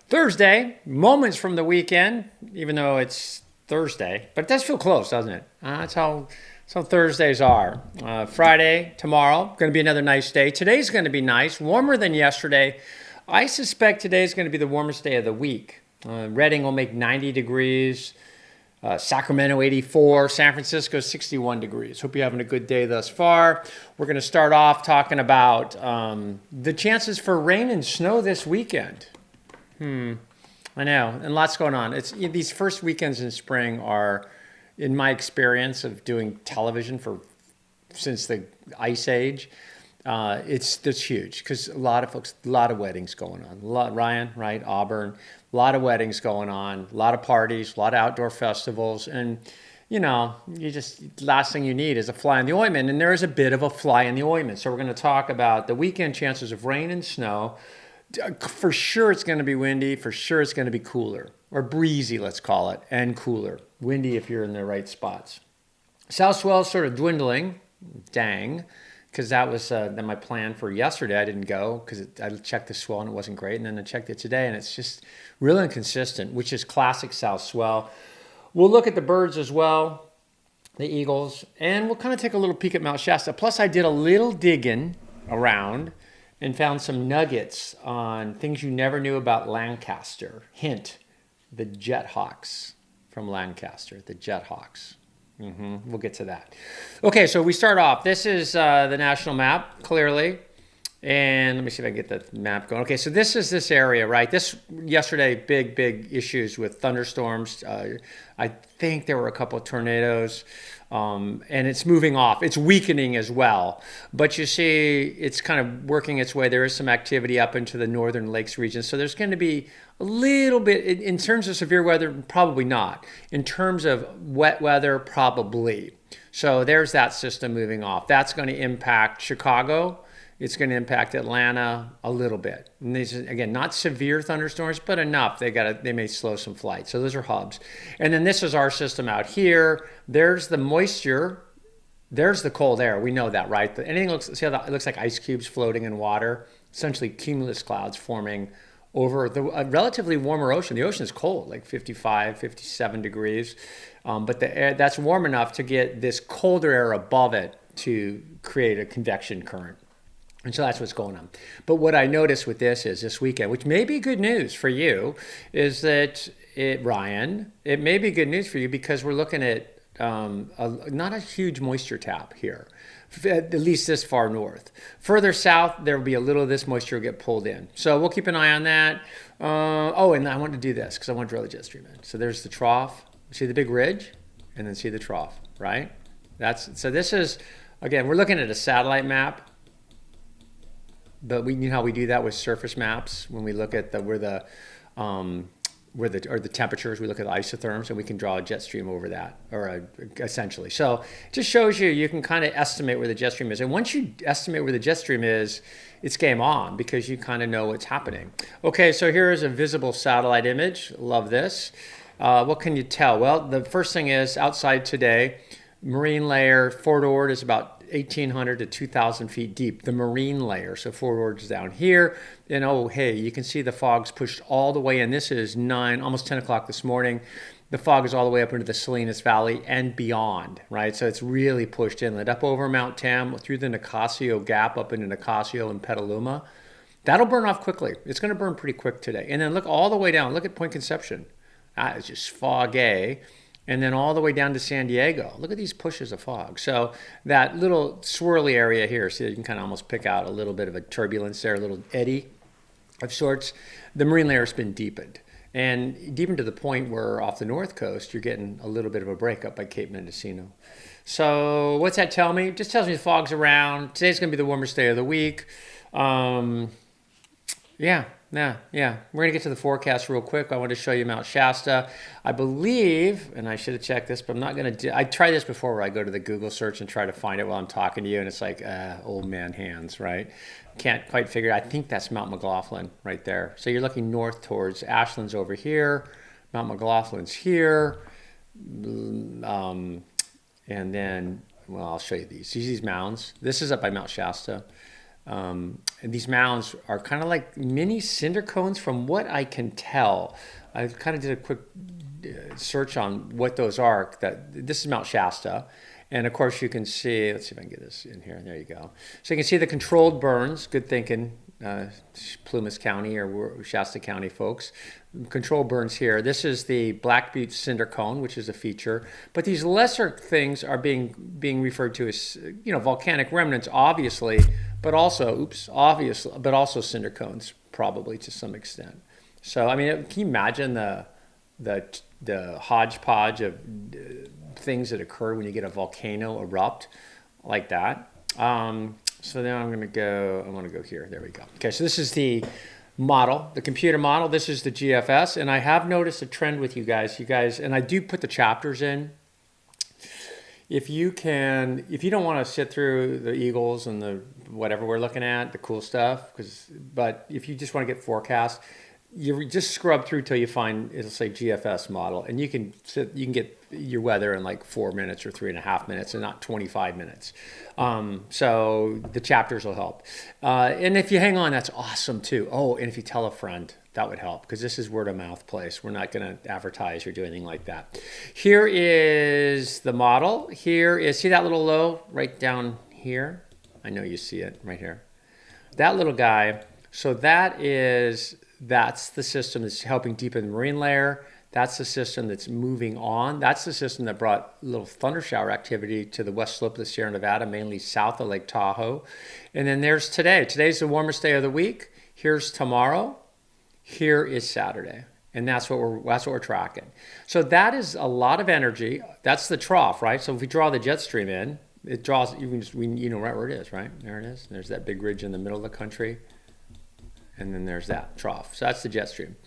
Thursday, moments from the weekend, even though it's Thursday, but it does feel close, doesn't it? That's how Thursdays are. Friday, tomorrow, going to be another nice day. Today's going to be nice, warmer than yesterday. I suspect today's going to be the warmest day of the week. Reading will make 90 degrees. Sacramento 84, San Francisco 61 degrees. Hope you're having a good day thus far. We're going to start off talking about the chances for rain and snow this weekend. I know, and lots going on. These first weekends in spring are, in my experience of doing television since the Ice Age, it's huge because a lot of weddings going on. Ryan, right? Auburn, a lot of weddings going on, a lot of parties, a lot of outdoor festivals, and last thing you need is a fly in the ointment, and there is a bit of a fly in the ointment. So we're going to talk about the weekend chances of rain and snow. For sure it's going to be windy. For sure it's going to be cooler, or breezy, let's call it, and cooler. Windy if you're in the right spots. South swell is sort of dwindling. Dang. Because that was my plan for yesterday. I didn't go because I checked the swell and it wasn't great. And then I checked it today and it's just really inconsistent, which is classic south swell. We'll look at the birds as well, the eagles, and we'll kind of take a little peek at Mount Shasta. Plus, I did a little digging around and found some nuggets on things you never knew about Lancaster. Hint, the Jethawks from Lancaster, the Jethawks. We'll get to that. Okay, so we start off. This is the national map, clearly. And let me see if I can get the map going. Okay, so this is this area, right? Yesterday, big issues with thunderstorms. I think there were a couple of tornadoes. And it's moving off. It's weakening as well. But you see, it's kind of working its way. There is some activity up into the northern lakes region. So there's going to be a little bit, in terms of severe weather, probably not. In terms of wet weather, probably. So there's that system moving off. That's going to impact Chicago. It's going to impact Atlanta a little bit. And these, again, not severe thunderstorms, but enough. They may slow some flights. So those are hubs. And then this is our system out here. There's the moisture. There's the cold air. We know that, right? See how it looks like ice cubes floating in water? Essentially cumulus clouds forming over a relatively warmer ocean. The ocean is cold, like 55, 57 degrees. But the air, that's warm enough to get this colder air above it to create a convection current. And so that's what's going on. But what I noticed with this weekend, which may be good news for you, is that Ryan, it may be good news for you because we're looking at not a huge moisture tap here, at least this far north. Further south, there will be a little of this moisture get pulled in. So we'll keep an eye on that. And I want to do this because I want to drill a jet stream in. So there's the trough. See the big ridge? And then see the trough, right? So this is, again, we're looking at a satellite map. But you know how we do that with surface maps when we look at the temperatures, we look at the isotherms, and we can draw a jet stream over that, essentially. So it just shows you can kind of estimate where the jet stream is. And once you estimate where the jet stream is, it's game on because you kind of know what's happening. Okay, so here is a visible satellite image. Love this. What can you tell? Well, the first thing is outside today, marine layer, Fort Ord is about 1,800 to 2,000 feet deep, the marine layer. So Fort Ord is down here. And you can see the fog's pushed all the way in. This is almost 10 o'clock this morning. The fog is all the way up into the Salinas Valley and beyond, right? So it's really pushed inland, up over Mount Tam, through the Nicasio Gap, up into Nicasio and Petaluma. That'll burn off quickly. It's going to burn pretty quick today. And then look all the way down. Look at Point Conception. It's just foggy. And then all the way down to San Diego. Look at these pushes of fog. So that little swirly area here, so you can kind of almost pick out a little bit of a turbulence there, a little eddy of sorts. The marine layer has been deepened. And deepened to the point where off the north coast, you're getting a little bit of a breakup by Cape Mendocino. So what's that tell me? It just tells me the fog's around. Today's going to be the warmest day of the week. Yeah. We're going to get to the forecast real quick. I want to show you Mount Shasta. I believe, and I should have checked this, but I'm not going to I tried this before where I go to the Google search and try to find it while I'm talking to you, and it's like old man hands, right? Can't quite figure it. I think that's Mount McLaughlin right there. So you're looking north towards Ashland's over here. Mount McLaughlin's here. And then, well, I'll show you these. See these mounds? This is up by Mount Shasta. and these mounds are kind of like mini cinder cones from what I can tell. I kind of did a quick search on what those are. This is Mount Shasta. And of course you can see, let's see if I can get this in here. There you go. So you can see the controlled burns, good thinking, Plumas County or Shasta County folks. Controlled burns here. This is the Black Butte cinder cone, which is a feature. But these lesser things are being referred to as, volcanic remnants, obviously, but also, but also cinder cones, probably to some extent. So, I mean, can you imagine the hodgepodge of things that occur when you get a volcano erupt like that? So now I want to go here. There we go. Okay, so this is the model, the computer model. This is the GFS, and I have noticed a trend with you guys, and I do put the chapters in. If you don't want to sit through the Eagles and the whatever we're looking at, the cool stuff, but if you just want to get forecast, you just scrub through till you find, it'll say GFS model, and you can get your weather in like 4 minutes or 3.5 minutes and not 25 minutes. So the chapters will help. And if you hang on, that's awesome too. Oh, and if you tell a friend, that would help, because this is word of mouth place. We're not going to advertise or do anything like that. Here is the model. See that little low right down here? I know you see it right here. That little guy. So that's the system that's helping deepen the marine layer. That's the system that's moving on. That's the system that brought a little thundershower activity to the west slope of the Sierra Nevada, mainly south of Lake Tahoe. And then there's today. Today's the warmest day of the week. Here's tomorrow. Here is Saturday. And that's what we're tracking. So that is a lot of energy. That's the trough, right? So if we draw the jet stream in, it draws, you know right where it is, right? There it is. There's that big ridge in the middle of the country. And then there's that trough. So that's the jet stream.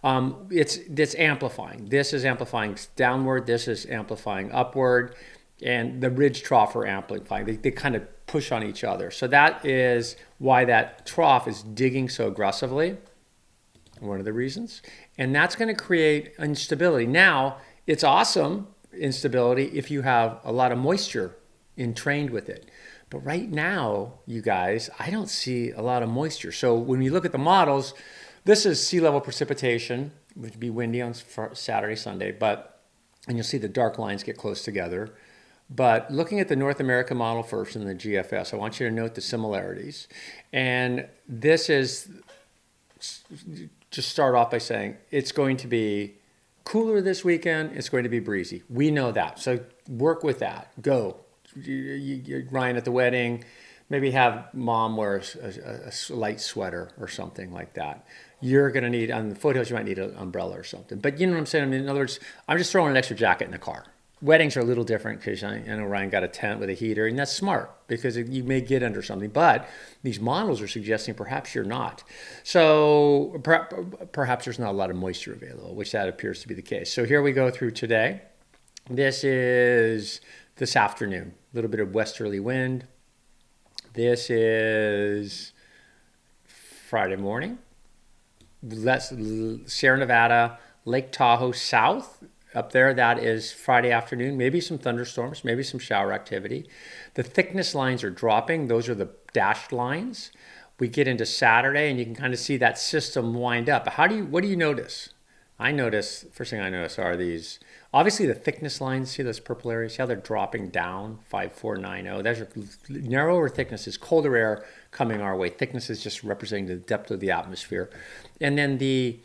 It's amplifying. This is amplifying downward. This is amplifying upward. And the ridge trough are amplifying. They kind of push on each other. So that is why that trough is digging so aggressively. One of the reasons. And that's going to create instability. Now, it's awesome instability if you have a lot of moisture entrained with it. But right now, you guys, I don't see a lot of moisture. So when you look at the models, this is sea level precipitation, which would be windy on Saturday, Sunday, and you'll see the dark lines get close together. But looking at the North American model first and the GFS, I want you to note the similarities. And this is, just start off by saying, it's going to be cooler this weekend, it's going to be breezy. We know that, so work with that, go. Ryan at the wedding, maybe have mom wear a light sweater or something like that. You're going to need, on the foothills, you might need an umbrella or something. But you know what I'm saying? I mean, in other words, I'm just throwing an extra jacket in the car. Weddings are a little different because I know Ryan got a tent with a heater, and that's smart because you may get under something. But these models are suggesting perhaps you're not. So perhaps there's not a lot of moisture available, which that appears to be the case. So here we go through today. This is this afternoon, a little bit of westerly wind. This is Friday morning. Sierra Nevada, Lake Tahoe south. Up there, that is Friday afternoon, maybe some thunderstorms, maybe some shower activity. The thickness lines are dropping. Those are the dashed lines. We get into Saturday, and you can kind of see that system wind up. What do you notice? First thing I notice are these, obviously the thickness lines, see those purple areas? See how they're dropping down, 5490. Those are narrower thicknesses, colder air coming our way. Thickness is just representing the depth of the atmosphere. And then the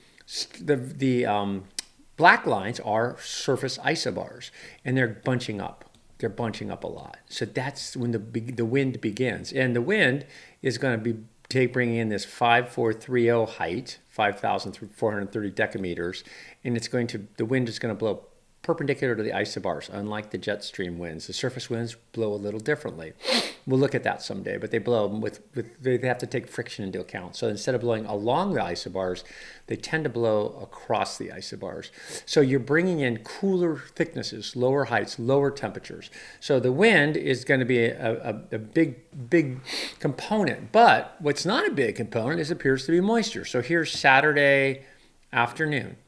black lines are surface isobars, and they're bunching up. They're bunching up a lot. So that's when the wind begins. And the wind is going to be bringing in this 5430 height, 5,430 decameters, and the wind is going to blow perpendicular to the isobars, unlike the jet stream winds. The surface winds blow a little differently. We'll look at that someday, but they blow they have to take friction into account. So instead of blowing along the isobars, they tend to blow across the isobars. So you're bringing in cooler thicknesses, lower heights, lower temperatures. So the wind is going to be a big component. But what's not a big component appears to be moisture. So here's Saturday afternoon.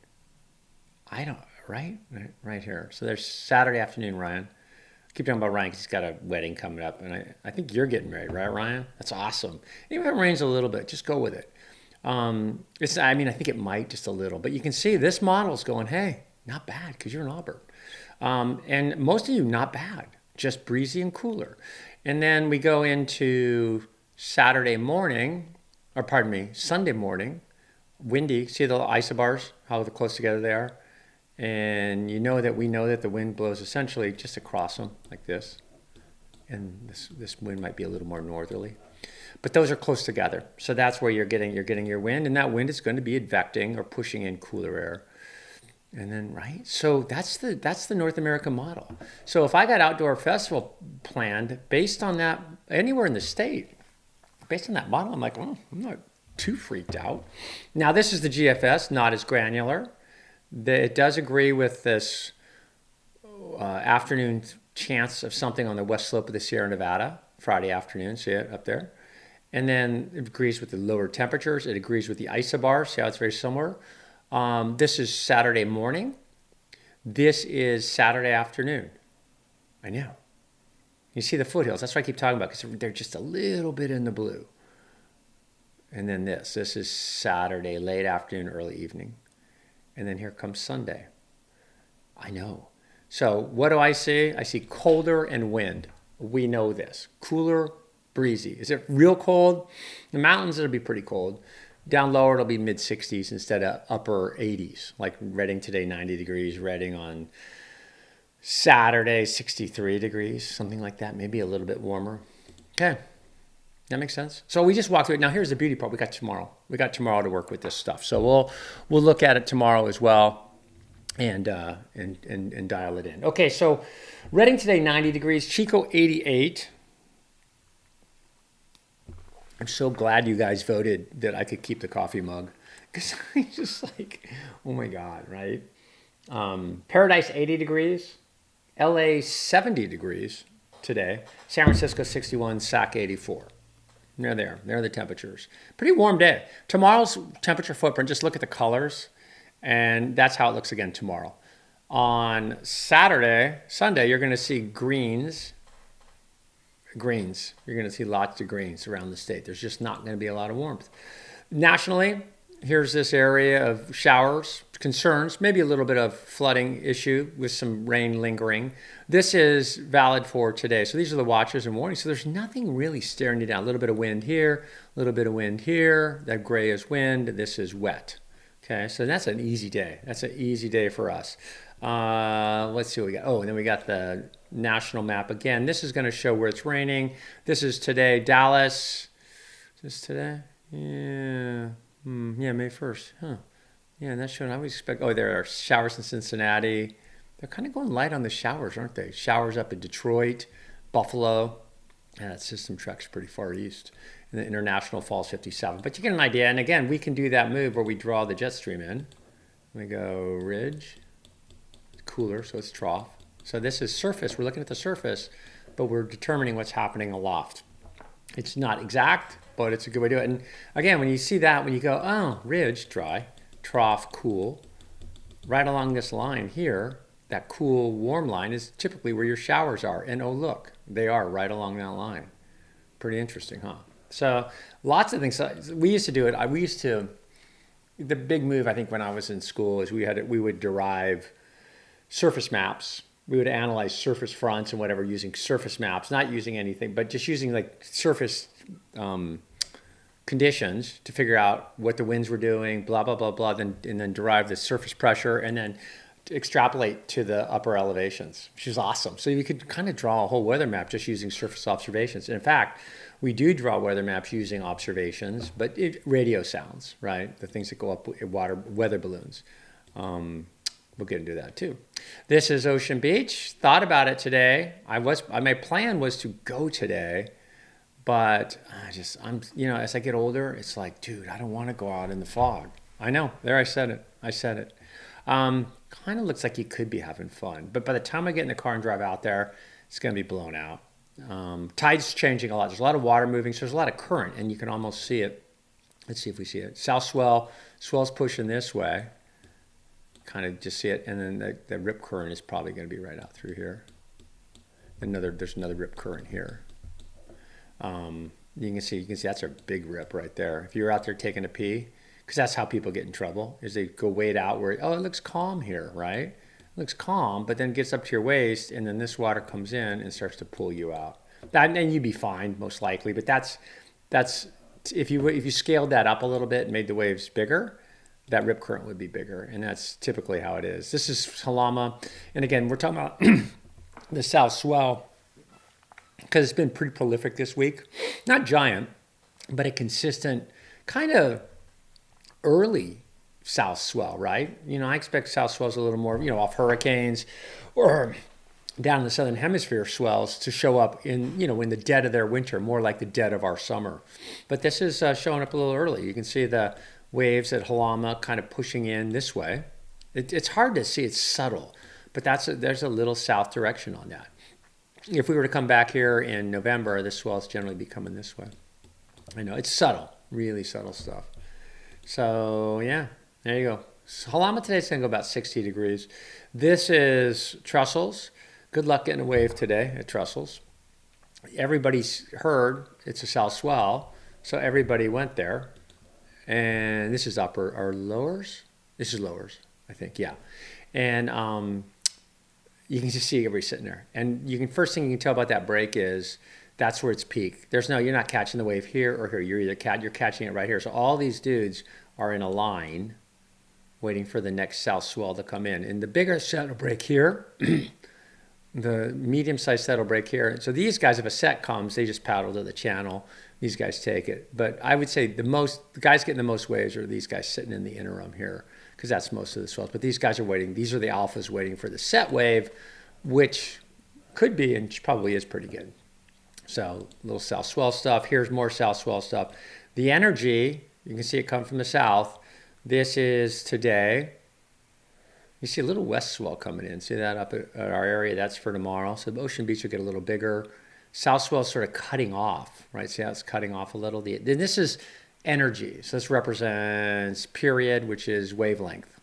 Right here. So there's Saturday afternoon, Ryan. Keep talking about Ryan because he's got a wedding coming up, and I think you're getting married, right, Ryan? That's awesome. Even if it rains a little bit, just go with it. I mean, I think it might just a little, but you can see this model's going, hey, not bad because you're in Auburn. And most of you, not bad, just breezy and cooler. And then we go into Sunday morning, windy. See the isobars, how close together they are? And we know that the wind blows essentially just across them like this. And this wind might be a little more northerly. But those are close together. So that's where you're getting your wind. And that wind is going to be advecting or pushing in cooler air. And then, right? So that's the North American model. So if I got outdoor festival planned based on that, anywhere in the state, based on that model, I'm like, I'm not too freaked out. Now, this is the GFS, not as granular. It does agree with this afternoon chance of something on the west slope of the Sierra Nevada, Friday afternoon, see it up there. And then it agrees with the lower temperatures. It agrees with the isobar, see how it's very similar. This is Saturday morning. This is Saturday afternoon. I know. You see the foothills. That's what I keep talking about because they're just a little bit in the blue. And then this is Saturday, late afternoon, early evening. And then here comes Sunday. I know. So what do I see? I see colder and wind. We know this. Cooler, breezy. Is it real cold? The mountains, it'll be pretty cold. Down lower, it'll be mid-60s instead of upper 80s. Like Redding today, 90 degrees. Redding on Saturday, 63 degrees. Something like that. Maybe a little bit warmer. Okay. That makes sense. So we just walked through it. Now here's the beauty part. We got tomorrow. We got tomorrow to work with this stuff. So we'll look at it tomorrow as well and dial it in. Okay, so Redding today, 90 degrees. Chico, 88. I'm so glad you guys voted that I could keep the coffee mug because I just like, oh my God, right? Paradise, 80 degrees. LA, 70 degrees today. San Francisco, 61. Sac, 84. They're there. There are the temperatures. Pretty warm day. Tomorrow's temperature footprint, just look at the colors, and that's how it looks again tomorrow. On Sunday, you're going to see greens. You're going to see lots of greens around the state. There's just not going to be a lot of warmth. Nationally, here's this area of showers, concerns, maybe a little bit of flooding issue with some rain lingering. This is valid for today. So these are the watches and warnings. So there's nothing really staring you down. A little bit of wind here, a little bit of wind here. That gray is wind. This is wet. Okay, so that's an easy day. That's an easy day for us. Let's see what we got. Oh, and then we got the national map again. This is going to show where it's raining. This is today. Dallas. Is this today? Yeah. Yeah, May 1st. Huh. Yeah, and that's showing, I would expect, there are showers in Cincinnati. They're kind of going light on the showers, aren't they? Showers up in Detroit, Buffalo. Yeah, that system tracks pretty far east. And the international falls 57. But you get an idea. And again, we can do that move where we draw the jet stream in. We go ridge, cooler, so it's trough. So this is surface. We're looking at the surface, but we're determining what's happening aloft. It's not exact, but it's a good way to do it. And again, when you see that, when you go, ridge, dry, trough, cool, right along this line here, that cool, warm line is typically where your showers are. And oh, look, they are right along that line. Pretty interesting, huh? So lots of things. So we used to do it. The big move, I think, when I was in school is we would derive surface maps. We would analyze surface fronts and whatever using surface maps, not using anything, but just using like surface conditions to figure out what the winds were doing, blah, blah, blah, blah, and then derive the surface pressure and then extrapolate to the upper elevations, which is awesome. So you could kind of draw a whole weather map just using surface observations. And in fact, we do draw weather maps using observations, but radio sounds, right? The things that go up in weather balloons. We'll get into that too. This is Ocean Beach. Thought about it today. My plan was to go today, but as I get older, it's like, dude, I don't want to go out in the fog. I know. There, I said it. Kind of looks like you could be having fun, but by the time I get in the car and drive out there, it's going to be blown out. Tide's changing a lot. There's a lot of water moving, so there's a lot of current, and you can almost see it. Let's see if we see it. South swell. Swell's pushing this way. Kind of just see it, and then the rip current is probably going to be right out through here. there's another rip current here. You can see that's a big rip right there. If you're out there taking a pee, because that's how people get in trouble, is they go wade out where, oh, it looks calm here, right? It looks calm, but then it gets up to your waist, and then this water comes in and starts to pull you out. And you'd be fine, most likely, but that's if you scaled that up a little bit and made the waves bigger, that rip current would be bigger, and that's typically how it is. This is Halama, and again, we're talking about the South Swell, because it's been pretty prolific this week. Not giant, but a consistent kind of early South Swell, right? I expect South Swells a little more, off hurricanes or down in the Southern Hemisphere swells to show up in the dead of their winter, more like the dead of our summer. But this is showing up a little early. You can see the waves at Halama kind of pushing in this way. It's hard to see, it's subtle, but there's a little south direction on that. If we were to come back here in November, the swells generally be coming this way. I know, it's subtle, really subtle stuff. So yeah, there you go. So Halama today is going to go about 60 degrees. This is Trestles. Good luck getting a wave today at Trestles. Everybody's heard it's a south swell, so everybody went there. And this is upper or lowers. This is lowers, I think, yeah. And you can just see everybody sitting there. And first thing you can tell about that break is that's where it's peak. You're not catching the wave here or here. You're catching it right here. So all these dudes are in a line waiting for the next south swell to come in. And the bigger set will break here. The medium-sized set will break here. So these guys, if a set comes, they just paddle to the channel. These guys take it. But I would say the guys getting the most waves are these guys sitting in the interim here, because that's most of the swells. But these guys are waiting. These are the alphas waiting for the set wave, which could be and probably is pretty good. So a little south swell stuff. Here's more south swell stuff. The energy, you can see it come from the south. This is today. You see a little west swell coming in. See that up at our area? That's for tomorrow. So the Ocean Beach will get a little bigger. South swell is sort of cutting off, right? See how it's cutting off a little? Then this is energy. So this represents period, which is wavelength.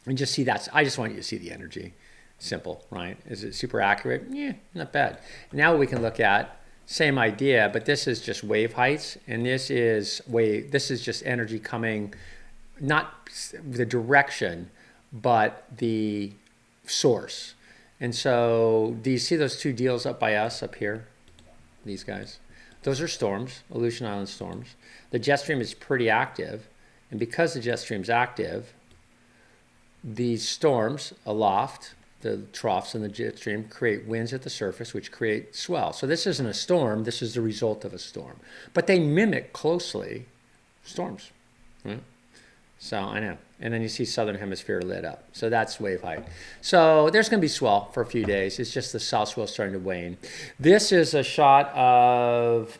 And just see that. I just want you to see the energy. Simple, right? Is it super accurate? Yeah, not bad. Now we can look at same idea, but this is just wave heights, and this is just energy coming, not the direction, but the source. And so do you see those two deals up by us up here? These guys. Those are storms, Aleutian Island storms. The jet stream is pretty active, and because the jet stream's active, these storms aloft, the troughs in the jet stream, create winds at the surface, which create swell. So this isn't a storm, this is the result of a storm. But they mimic closely storms, right? So I know. And then you see Southern Hemisphere lit up. So that's wave height. So there's going to be swell for a few days. It's just the south swell starting to wane. This is a shot of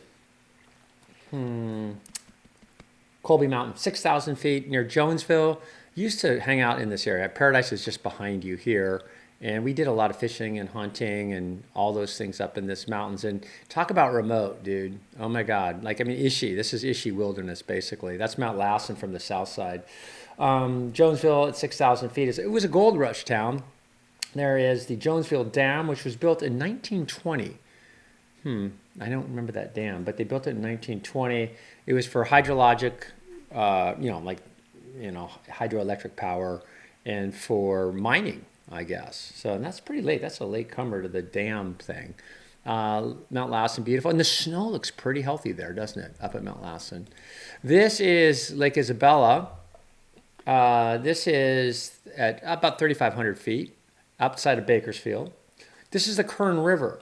Colby Mountain, 6,000 feet near Jonesville. Used to hang out in this area. Paradise is just behind you here. And we did a lot of fishing and hunting and all those things up in this mountains. And talk about remote, dude. Oh my God. Ishi. This is Ishi Wilderness, basically. That's Mount Lassen from the south side. Jonesville at 6,000 feet. It was a gold rush town. There is the Jonesville Dam, which was built in 1920. I don't remember that dam, but they built it in 1920. It was for hydrologic, hydroelectric power and for mining, I guess. So and that's pretty late. That's a late comer to the dam thing. Mount Lassen, beautiful. And the snow looks pretty healthy there, doesn't it, up at Mount Lassen? This is Lake Isabella. This is at about 3,500 feet outside of Bakersfield. This is the Kern River.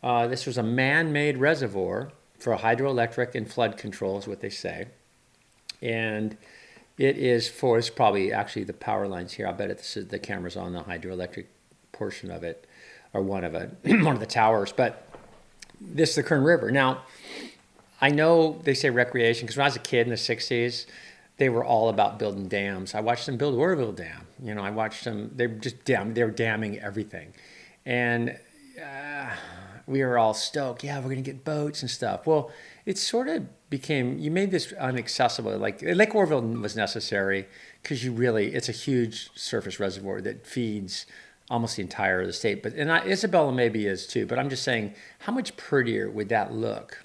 This was a man-made reservoir for hydroelectric and flood control is what they say. And it's probably actually the power lines here. I bet the camera's on the hydroelectric portion of it, or one of the towers. But this is the Kern River. Now, I know they say recreation, because when I was a kid in the 60s, they were all about building dams. I watched them build Oroville Dam. I watched them, they were damming everything. And we were all stoked. Yeah, we're going to get boats and stuff. Well, it sort of became, you made this inaccessible. Like Lake Oroville was necessary because it's a huge surface reservoir that feeds almost the entire of the state. But Isabella maybe is too. But I'm just saying, how much prettier would that look?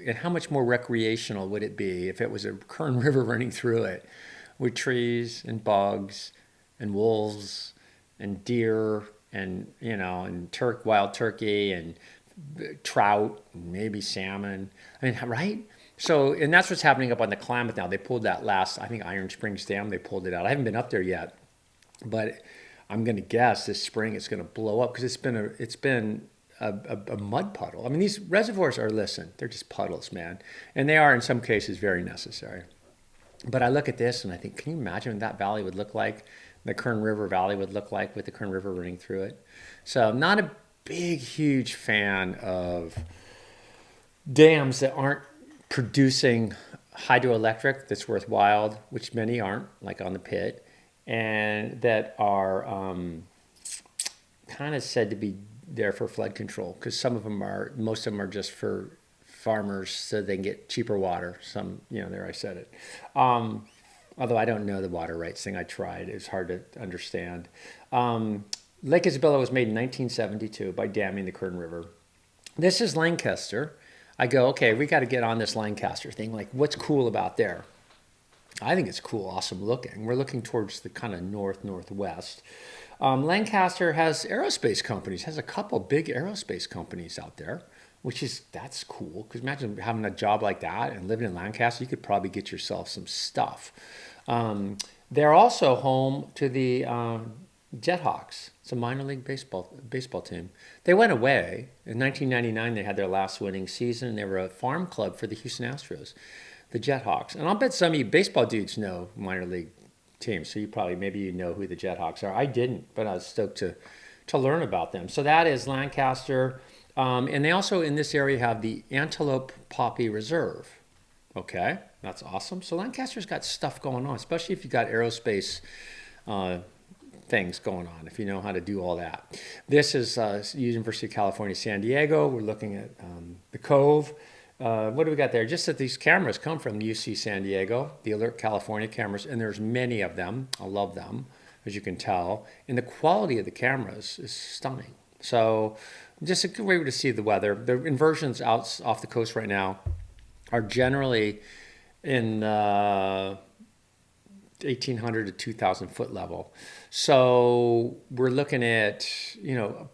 And how much more recreational would it be if it was a Kern River running through it with trees and bugs and wolves and deer and, and wild turkey and trout and maybe salmon. I mean, right? So, and that's what's happening up on the Klamath now. They pulled that last, I think, Iron Springs Dam, they pulled it out. I haven't been up there yet, but I'm going to guess this spring it's going to blow up because it's been a mud puddle. I mean, these reservoirs they're just puddles, man. And they are, in some cases, very necessary. But I look at this and I think, can you imagine what that valley would look like? The Kern River Valley would look like with the Kern River running through it. So I'm not a big, huge fan of dams that aren't producing hydroelectric that's worthwhile, which many aren't, like on the Pit, and that are kind of said to be there for flood control, because most of them are just for farmers so they can get cheaper water. Some, there I said it. Although I don't know the water rights thing. I tried. It's hard to understand. Lake Isabella was made in 1972 by damming the Kern River. This is Lancaster. I go, okay, we got to get on this Lancaster thing. Like, what's cool about there? I think it's cool, awesome looking. We're looking towards the kind of northwest. Lancaster has aerospace companies, has a couple big aerospace companies out there, that's cool. Because imagine having a job like that and living in Lancaster, you could probably get yourself some stuff. They're also home to the Jethawks. It's a minor league baseball team. They went away. In 1999, they had their last winning season. They were a farm club for the Houston Astros, the Jethawks. And I'll bet some of you baseball dudes know minor league teams. So maybe you know who the Jethawks are. I didn't, but I was stoked to learn about them. So that is Lancaster. And they also in this area have the Antelope Poppy Reserve. Okay, that's awesome. So Lancaster's got stuff going on, especially if you've got aerospace things going on, if you know how to do all that. This is University of California, San Diego. We're looking at the Cove. What do we got there? Just that these cameras come from UC San Diego, the Alert California cameras, and there's many of them. I love them, as you can tell. And the quality of the cameras is stunning. So just a good way to see the weather. The inversions out off the coast right now are generally in 1,800 to 2,000 foot level. So we're looking at,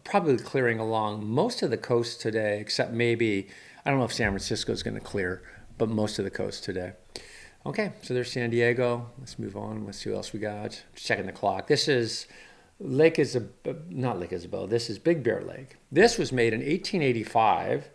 probably clearing along most of the coast today, except maybe, I don't know if San Francisco is going to clear, but most of the coast today. Okay, so there's San Diego. Let's move on. Let's see what else we got. Just checking the clock. This is not Lake Isabella. This is Big Bear Lake. This was made in 1885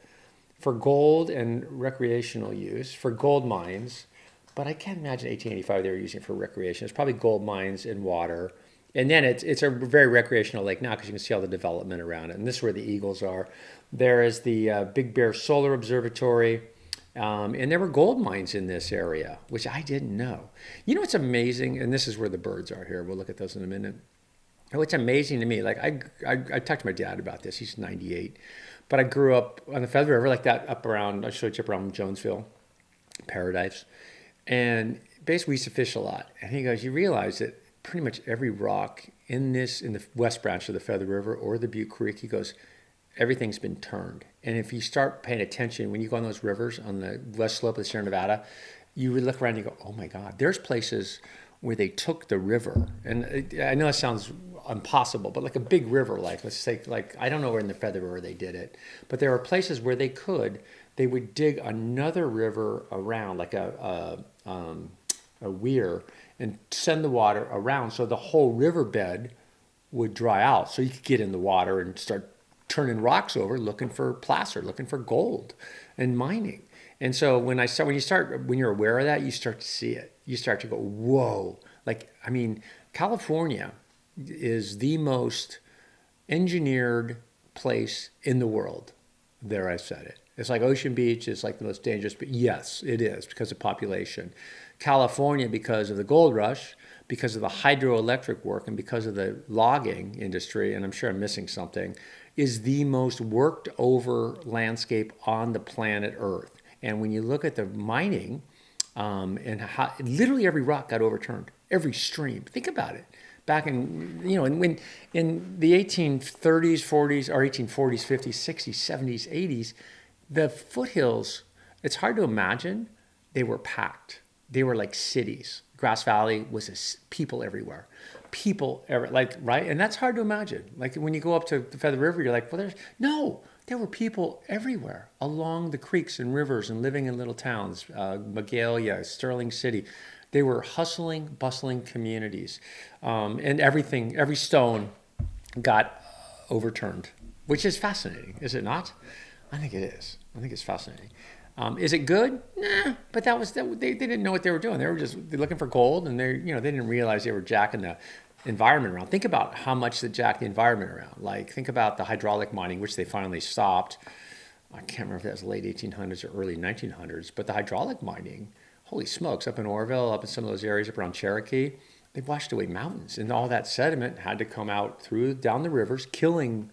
for gold and recreational use, for gold mines. But I can't imagine 1885 they were using it for recreation. It's probably gold mines and water. And then it's a very recreational lake now because you can see all the development around it. And this is where the eagles are. There is the Big Bear Solar Observatory. And there were gold mines in this area, which I didn't know. You know what's amazing? And this is where the birds are here. We'll look at those in a minute. What's amazing to me, like I talked to my dad about this. He's 98. But I grew up on the Feather River like that up around, I showed you up around Jonesville, Paradise. And basically we used to fish a lot. And he goes, you realize that pretty much every rock in the west branch of the Feather River or the Butte Creek, he goes, everything's been turned. And if you start paying attention, when you go on those rivers on the west slope of the Sierra Nevada, you would look around and you go, oh my God, there's places where they took the river. And I know it sounds impossible, but like a big river, like let's say, like I don't know where in the Feather River they did it, but there are places where they would dig another river around, like a weir, and send the water around so the whole riverbed would dry out so you could get in the water and start turning rocks over looking for placer, looking for gold and mining. And so when you're aware of that, you start to see it. You start to go, whoa. Like, I mean, California is the most engineered place in the world. There, I said it. It's like Ocean Beach is like the most dangerous, but yes, it is because of population. California, because of the gold rush, because of the hydroelectric work, and because of the logging industry, and I'm sure I'm missing something, is the most worked over landscape on the planet Earth. And when you look at the mining, and how literally every rock got overturned, every stream. Think about it. back in, when in the 1830s, 40s, or 1840s, 50s, 60s, 70s, 80s, the foothills, it's hard to imagine, they were packed. They were like cities. Grass Valley was people everywhere. Like, right? And that's hard to imagine. Like when you go up to the Feather River, you're like, well, there were people everywhere along the creeks and rivers and living in little towns, Magalia, Sterling City. They were hustling, bustling communities. And every stone got overturned, which is fascinating, is it not? I think it is. I think it's fascinating. Is it good? Nah, but they didn't know what they were doing. They were just looking for gold, and they didn't realize they were jacking the environment around. Think about how much they jacked the environment around. Like, think about the hydraulic mining, which they finally stopped. I can't remember if that was late 1800s or early 1900s, but the hydraulic mining, holy smokes, up in Orville, up in some of those areas up around Cherokee, they washed away mountains, and all that sediment had to come out down the rivers, killing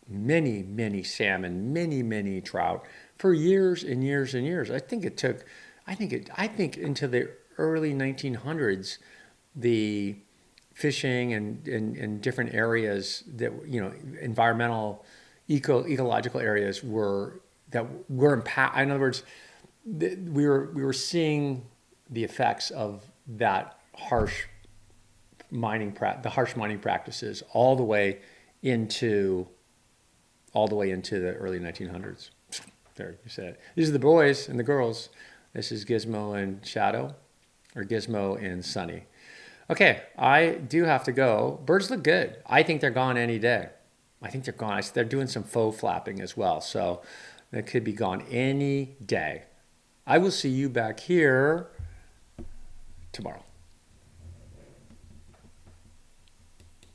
many, many salmon, many, many trout for years and years and years. I think into the early 1900s, the fishing and different areas that, environmental, ecological areas were impacted. In other words, we were seeing the effects of that harsh mining practices all the way into the early 1900s. There, you said it. These are the boys and the girls. This is Gizmo and Shadow, or Gizmo and Sunny. Okay, I do have to go. Birds look good. I think they're gone any day. I think they're gone. They're doing some faux flapping as well, so they could be gone any day. I will see you back here tomorrow.